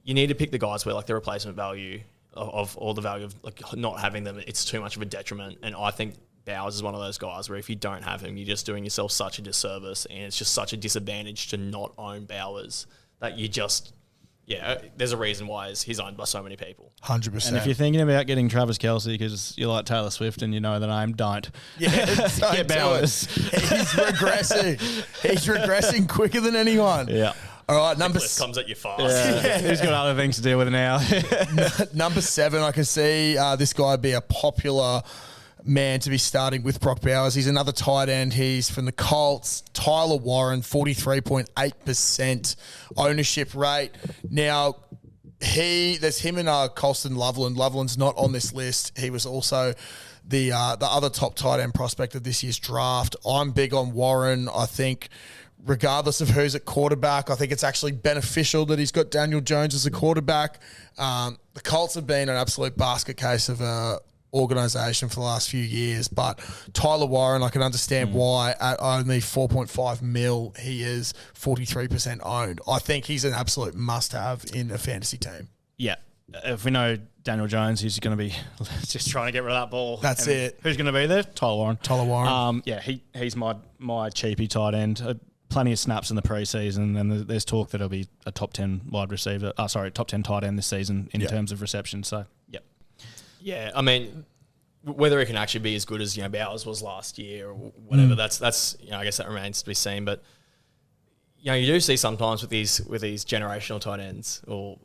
need to pick the guys where like the replacement value of or the value of like not having them, it's too much of a detriment. And I think Bowers is one of those guys where if you don't have him, you're just doing yourself such a disservice, and it's just such a disadvantage to not own Bowers that you just, there's a reason why he's owned by so many people. 100%. And if you're thinking about getting Travis Kelce because you like Taylor Swift and you know the name, don't. Get Bowers. He's regressing. He's regressing quicker than anyone. Yeah. All right, Nicholas comes at you fast. He's got other things to deal with now. Number 7, I can see this guy be a popular man to be starting with Brock Bowers. He's another tight end. He's from the Colts. Tyler Warren, 43.8% ownership rate. Now, there's him and Colston Loveland. Loveland's not on this list. He was also the other top tight end prospect of this year's draft. I'm big on Warren. I think regardless of who's at quarterback, I think it's actually beneficial that he's got Daniel Jones as a quarterback. The Colts have been an absolute basket case of a organisation for the last few years, but Tyler Warren, I can understand why at only 4.5 mil, he is 43% owned. I think he's an absolute must-have in a fantasy team. Yeah. If we know Daniel Jones, he's going to be just trying to get rid of that ball. That's it. Who's going to be there? Tyler Warren. He's my cheapie tight end. Plenty of snaps in the preseason, and there's talk that he'll be a top 10 top 10 tight end this season in terms of reception. So, yeah. I mean, whether it can actually be as good as Bowers was last year or whatever, that's I guess that remains to be seen. But you do see sometimes with these generational tight ends or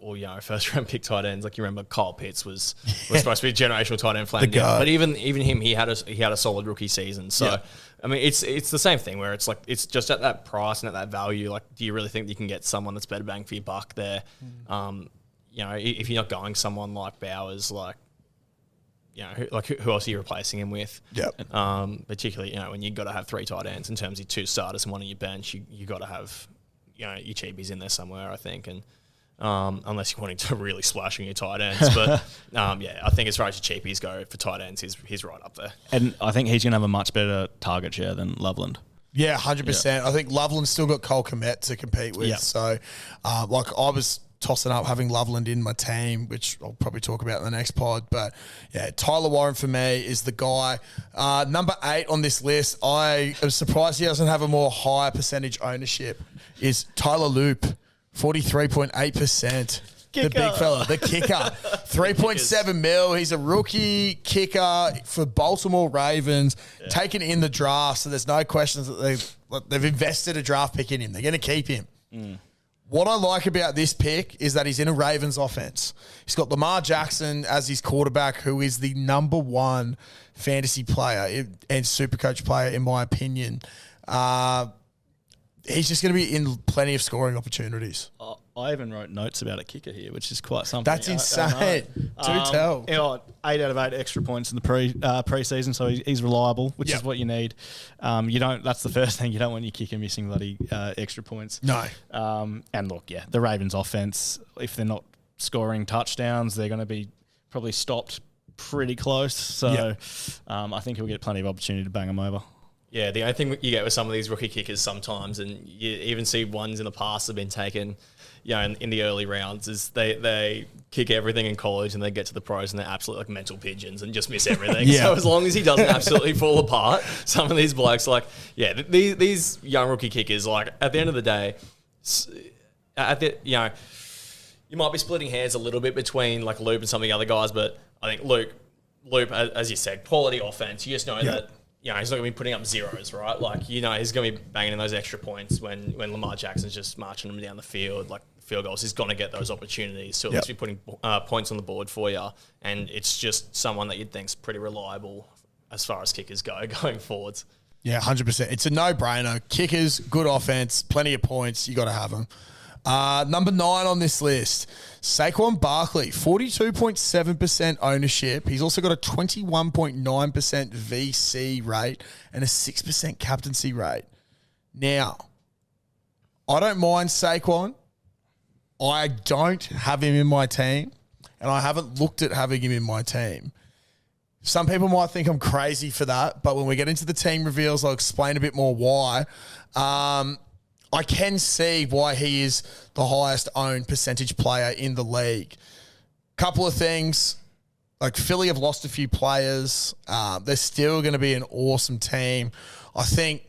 first round pick tight ends, like you remember Kyle Pitts was supposed to be a generational tight end flamed out, but even him, he had a solid rookie season. So I mean, it's the same thing where it's like it's just at that price and at that value. Like, do you really think that you can get someone that's better bang for your buck there? If you're not going someone like Bowers, like. Who else are you replacing him with? Yep. Particularly, when you've got to have 3 tight ends in terms of 2 starters and 1 on your bench, you got to have, your cheapies in there somewhere, I think. And unless you're wanting to really splash on your tight ends, but I think as far as your cheapies go for tight ends, he's right up there. And I think he's going to have a much better target share than Loveland. Yeah, 100%. Yeah. I think Loveland's still got Cole Kmet to compete with. Yep. So, I was tossing up having Loveland in my team, which I'll probably talk about in the next pod. But, Tyler Warren for me is the guy. Number 8 on this list, I am surprised he doesn't have a more higher percentage ownership, is Tyler Loop, 43.8%. The big fella, the kicker. 3.7 mil. He's a rookie kicker for Baltimore Ravens, taken in the draft, so there's no questions that they've invested a draft pick in him. They're going to keep him. What I like about this pick is that he's in a Ravens offense. He's got Lamar Jackson as his quarterback, who is the number one fantasy player and Supercoach player, in my opinion. He's just going to be in plenty of scoring opportunities. I even wrote notes about a kicker here, which is quite something. That's insane. Do tell. 8 out of 8 extra points in the preseason, so he's reliable, which is what you need. That's the first thing. You don't want your kicker missing bloody extra points. No. And look, the Ravens offense, if they're not scoring touchdowns, they're going to be probably stopped pretty close. So I think he'll get plenty of opportunity to bang them over. Yeah, the only thing you get with some of these rookie kickers sometimes, and you even see ones in the past that have been taken, in the early rounds, is they kick everything in college and they get to the pros and they're absolutely like mental pigeons and just miss everything. So as long as he doesn't absolutely fall apart, some of these blokes, these young rookie kickers, at the end of the day, you might be splitting hairs a little bit between Loop and some of the other guys, but I think Loop, as you said, quality offense. You just know that. He's not going to be putting up zeros, right? He's going to be banging in those extra points when Lamar Jackson's just marching them down the field, field goals. He's going to get those opportunities to at least be putting points on the board for you. And it's just someone that you'd think's pretty reliable as far as kickers go going forwards. Yeah, 100%. It's a no-brainer. Kickers, good offense, plenty of points. You got to have them. Number 9 on this list, Saquon Barkley, 42.7% ownership. He's also got a 21.9% VC rate and a 6% captaincy rate. Now, I don't mind Saquon. I don't have him in my team, and I haven't looked at having him in my team. Some people might think I'm crazy for that, but when we get into the team reveals, I'll explain a bit more why. I can see why he is the highest owned percentage player in the league. Couple of things, Philly have lost a few players. They're still going to be an awesome team. I think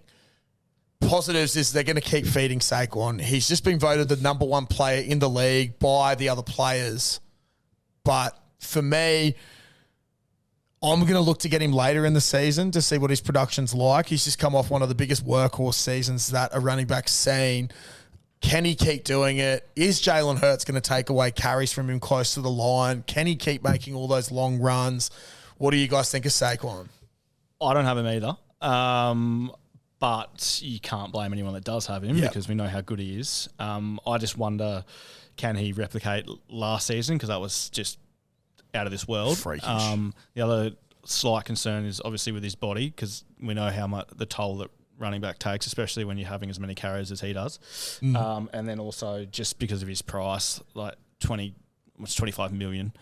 positives is they're going to keep feeding Saquon. He's just been voted the number one player in the league by the other players. But for me, I'm going to look to get him later in the season to see what his production's like. He's just come off one of the biggest workhorse seasons that a running back's seen. Can he keep doing it? Is Jalen Hurts going to take away carries from him close to the line? Can he keep making all those long runs? What do you guys think of Saquon? I don't have him either. But you can't blame anyone that does have him because we know how good he is. I just wonder, can he replicate last season? Because that was just out of this world. Freakish. The other slight concern is obviously with his body, because we know how much the toll that running back takes, especially when you're having as many carries as he does. And then also just because of his price, 25 million.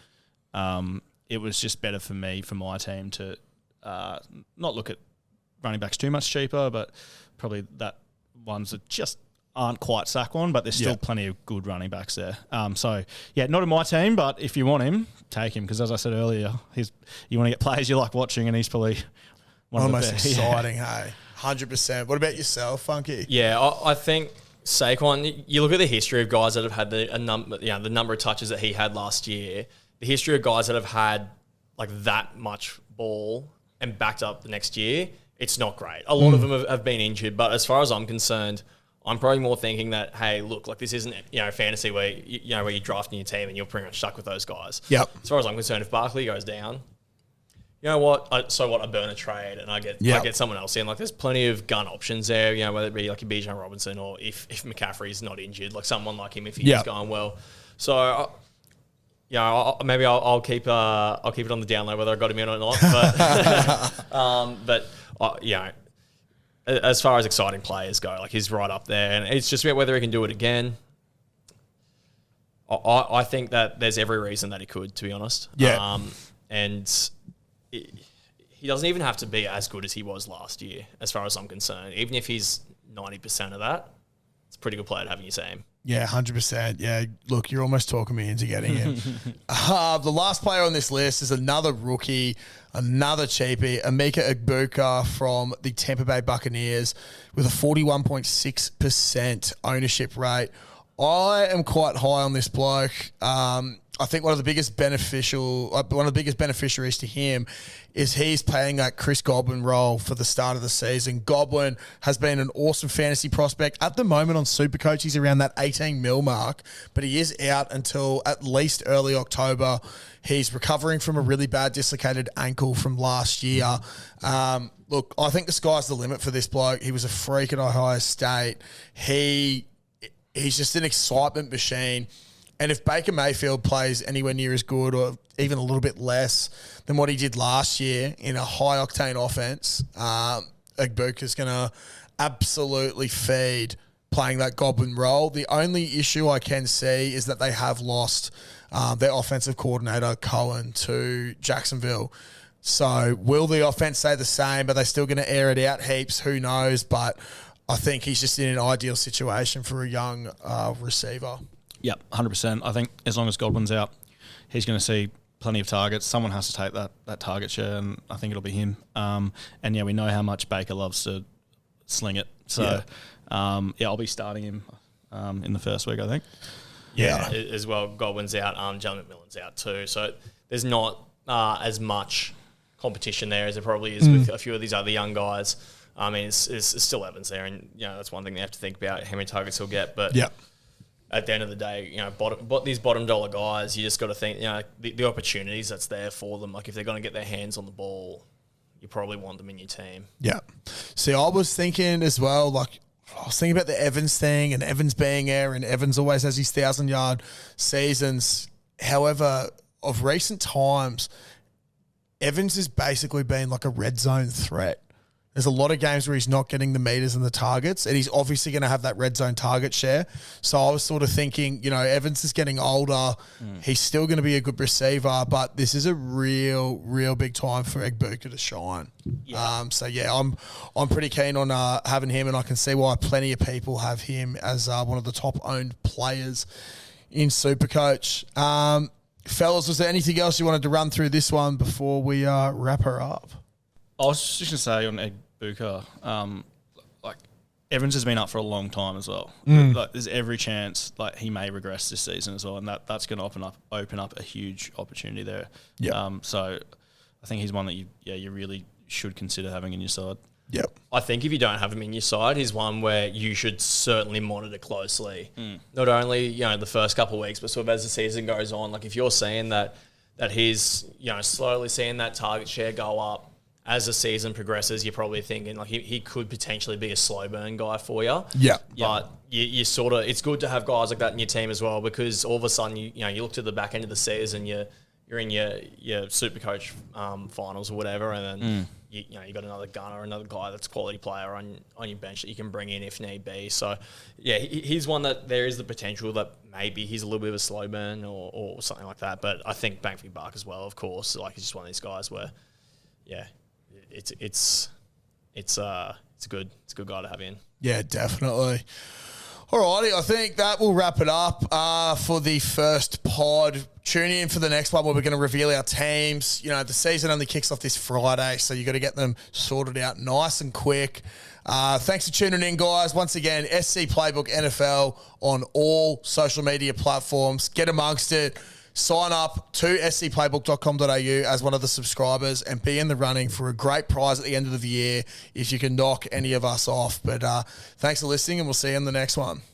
It was just better for me, for my team, to not look at running backs too much cheaper, but probably that ones that just aren't quite Saquon, but there's still plenty of good running backs there. Not in my team, but if you want him, take him, because as I said earlier, you want to get players you like watching, and he's probably one almost of the best. Exciting, hey? 100%. What about yourself, Funky? Yeah, I think Saquon, you look at the history of guys that have had the number of touches that he had last year, the history of guys that have had that much ball and backed up the next year, it's not great. A lot of them have been injured, but as far as I'm concerned, I'm probably more thinking that, hey, look, this isn't fantasy where where you're drafting your team and you're pretty much stuck with those guys. Yep. As far as I'm concerned, if Barkley goes down, you know what? I burn a trade and I get someone else in. There's plenty of gun options there. Whether it be a Bijan Robinson, or if McCaffrey's not injured, someone like him if he's going well. So maybe I'll keep it on the down low whether I got him in or not. But as far as exciting players go, he's right up there, and it's just about whether he can do it again. I think that there's every reason that he could, to be honest. Yeah. And he doesn't even have to be as good as he was last year, as far as I'm concerned. Even if he's 90% of that, it's a pretty good player to have in your team. Yeah, 100%. Yeah, look, you're almost talking me into getting him. The last player on this list is another rookie, another cheapie, Emeka Egbuka from the Tampa Bay Buccaneers with a 41.6% ownership rate. I am quite high on this bloke. I think one of the biggest beneficiaries to him is he's playing that Chris Godwin role for the start of the season. Godwin has been an awesome fantasy prospect. At the moment on Supercoach, he's around that 18 mil mark, but he is out until at least early October. He's recovering from a really bad dislocated ankle from last year. Look, I think the sky's the limit for this bloke. He was a freak at Ohio State. He's just an excitement machine. And if Baker Mayfield plays anywhere near as good or even a little bit less than what he did last year in a high-octane offense, Egbuka's going to absolutely feed playing that Godwin role. The only issue I can see is that they have lost their offensive coordinator, Cohen, to Jacksonville. So will the offense stay the same? Are they still going to air it out heaps? Who knows? But I think he's just in an ideal situation for a young receiver. Yep, 100%. I think as long as Godwin's out, he's going to see plenty of targets. Someone has to take that target share, and I think it'll be him. And yeah, we know how much Baker loves to sling it. So I'll be starting him in the first week, I think. Yeah, as well. Godwin's out. Jalen McMillan's out too. So there's not as much competition there as there probably is with a few of these other young guys. I mean, it's still Evans there, and that's one thing they have to think about, how many targets he'll get. But at the end of the day, these bottom dollar guys, you just got to think, the opportunities that's there for them. Like if they're going to get their hands on the ball, you probably want them in your team. Yeah. See, I was thinking as well, like I was thinking about the Evans thing and Evans being there, and Evans always has his 1,000-yard seasons. However, of recent times, Evans has basically been like a red zone threat. There's a lot of games where he's not getting the meters and the targets, and he's obviously going to have that red zone target share. So I was sort of thinking, Evans is getting older. He's still going to be a good receiver, but this is a real, real big time for Egbuka to shine. Yeah. I'm pretty keen on having him, and I can see why plenty of people have him as one of the top-owned players in Supercoach. Fellas, was there anything else you wanted to run through this one before we wrap her up? I was just going to say on Egbuka, like Evans has been up for a long time as well. Like, there's every chance like he may regress this season as well, and that's going to open up a huge opportunity there. So I think he's one that you really should consider having in your side. Yep. I think if you don't have him in your side, he's one where you should certainly monitor closely. Not only the first couple of weeks, but sort of as the season goes on. Like if you're seeing that he's slowly seeing that target share go up as the season progresses, you're probably thinking like he could potentially be a slow burn guy for you. Yeah. But you sort of, it's good to have guys like that in your team as well, because all of a sudden you look to the back end of the season, you're in your Supercoach finals or whatever, and then you got another gunner, another guy that's a quality player on your bench that you can bring in if need be. So yeah, he's one that there is the potential that maybe he's a little bit of a slow burn or something like that. But I think bang for your buck as well, of course. Like he's just one of these guys where it's a good guy to have in. Yeah, definitely. Alrighty, I think that will wrap it up for the first pod. Tune in for the next one where we're going to reveal our teams. The season only kicks off this Friday, so you got to get them sorted out nice and quick. Thanks for tuning in, guys. Once again, SC Playbook NFL on all social media platforms. Get amongst it. Sign up to scplaybook.com.au as one of the subscribers and be in the running for a great prize at the end of the year if you can knock any of us off. But thanks for listening, and we'll see you in the next one.